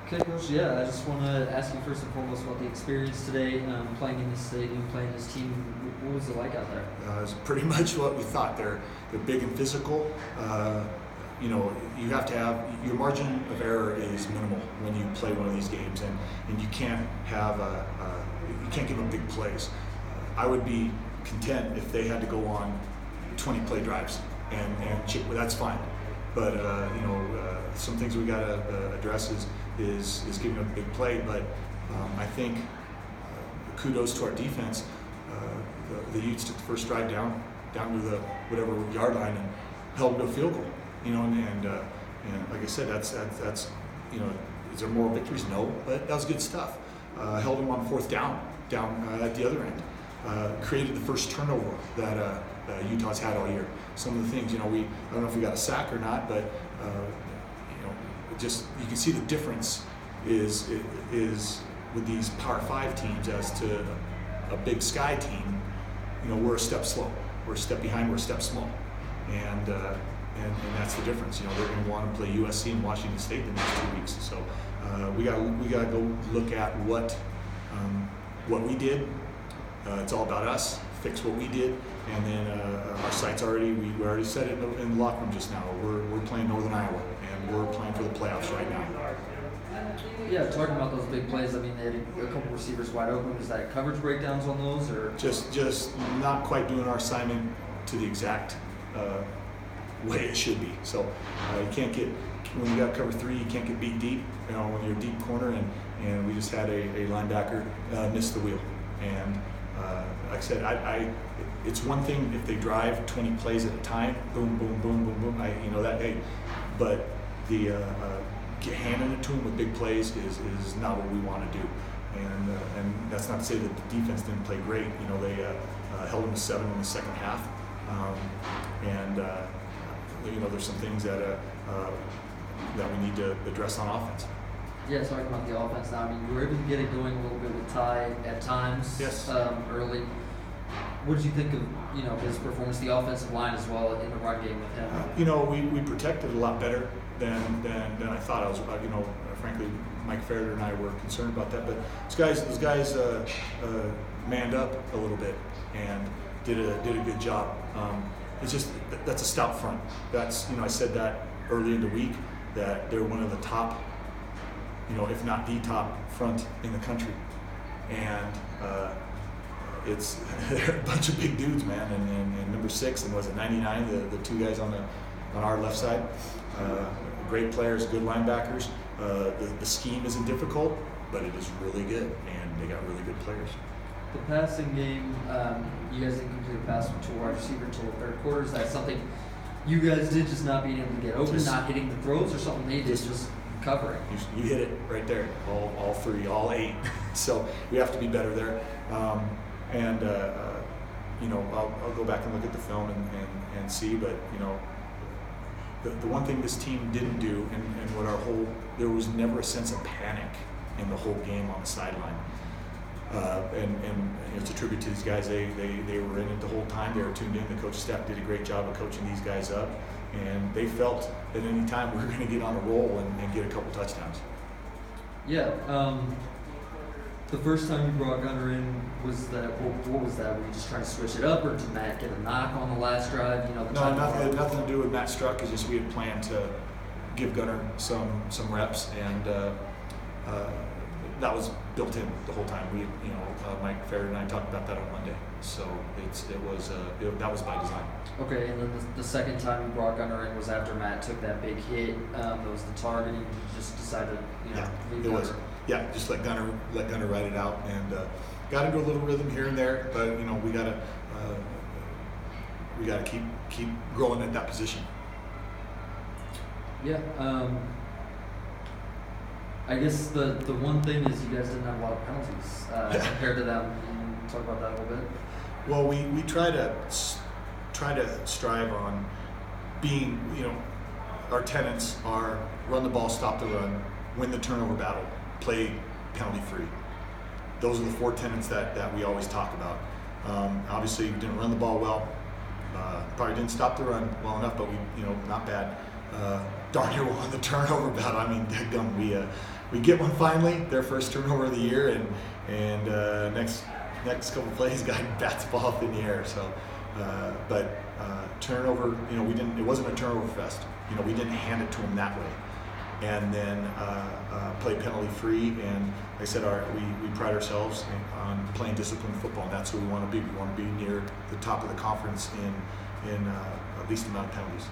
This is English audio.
Okay, Coach. Yeah, I just want to ask you first and foremost about the experience today, playing in this stadium, playing this team. What was it like out there? It's pretty much what we thought. They're big and physical. You have to have your margin of error is minimal when you play one of these games, and you can't have you can't give them big plays. I would be content if they had to go on 20 play drives and chip. Well, that's fine. But some things we got to address is giving up a big play. But I think kudos to our defense. The Utes took the first drive down to the whatever yard line and held them to a field goal. And like I said, that's is there more victories? No, but that was good stuff. Held them on fourth down at the other end. Created the first turnover that Utah's had all year. Some of the things, I don't know if we got a sack or not, but just you can see the difference is with these Power 5 teams as to a Big Sky team. We're a step slow, we're a step behind, we're a step small, and that's the difference. They're going to want to play USC and Washington State the next 2 weeks. So we got to go look at what we did. It's all about us. Fix what we did, and then our sights already. We already said it in the locker room just now. We're playing Northern Iowa, and we're playing for the playoffs right now. Yeah, talking about those big plays. I mean, they had a couple receivers wide open. Was that coverage breakdowns on those, or just not quite doing our assignment to the exact way it should be? So you can't get when you got cover 3, you can't get beat deep. When you're deep corner, and we just had a linebacker miss the wheel. And like I said, it's one thing if they drive 20 plays at a time, boom, boom, boom, boom, boom. But the handing it to them with big plays is not what we want to do. And that's not to say that the defense didn't play great. They held them to 7 in the second half. There's some things that we need to address on offense. Yeah, talking about the offense now. I mean, you were able to get it going a little bit with Ty at times. Yes. Early. What did you think of his performance, the offensive line as well in the run game with him? We protected a lot better than I thought. I was, frankly, Mike Farrader and I were concerned about that. But those guys manned up a little bit and did a good job. It's just that's a stout front. That's I said that early in the week that they're one of the top, if not the top front in the country, and they're a bunch of big dudes, man. And number 6 and was it 99? The two guys on our left side, great players, good linebackers. The scheme isn't difficult, but it is really good, and they got really good players. The passing game, you guys didn't complete a pass to a wide receiver until the third quarter. Is that something you guys did, just not being able to get open, not hitting the throws, or something they did just covering? You hit it right there, all 3, all 8. So we have to be better there. I'll go back and look at the film and see, but the one thing this team didn't do, and there was never a sense of panic in the whole game on the sideline. And it's a tribute to these guys. They were in it the whole time. They were tuned in. The coaching staff did a great job of coaching these guys up, and they felt at any time we were going to get on a roll and get a couple touchdowns. Yeah. The first time you brought Gunner in, what was that? Were you just trying to switch it up, or did Matt get a knock on the last drive? No, nothing to do with Matt Struck. It's just we had planned to give Gunner some reps, and that was built in the whole time. Mike Farrader and I talked about that on Monday, so that was by design. Okay, and then the second time you brought Gunner in was after Matt took that big hit. That was the target, and you just decided, leave it was. Yeah, just let Gunner ride it out, and got into a little rhythm here and there. But we gotta keep growing at that position. Yeah. I guess the one thing is you guys didn't have a lot of penalties compared to them. Can you talk about that a little bit? Well, we try to strive on being, our tenets are run the ball, stop the run, win the turnover battle, play penalty free. Those are the 4 tenets that we always talk about. Obviously, we didn't run the ball well. Probably didn't stop the run well enough, but we, not bad. darn near won the turnover battle. I mean, dadgum, we get one finally, their first turnover of the year, and next couple plays, guy bats the ball up in the air. So, but turnover, it wasn't a turnover fest. We didn't hand it to them that way, and then play penalty free. And like I said, we pride ourselves on playing disciplined football, and that's who we want to be. We want to be near the top of the conference in least amount of penalties.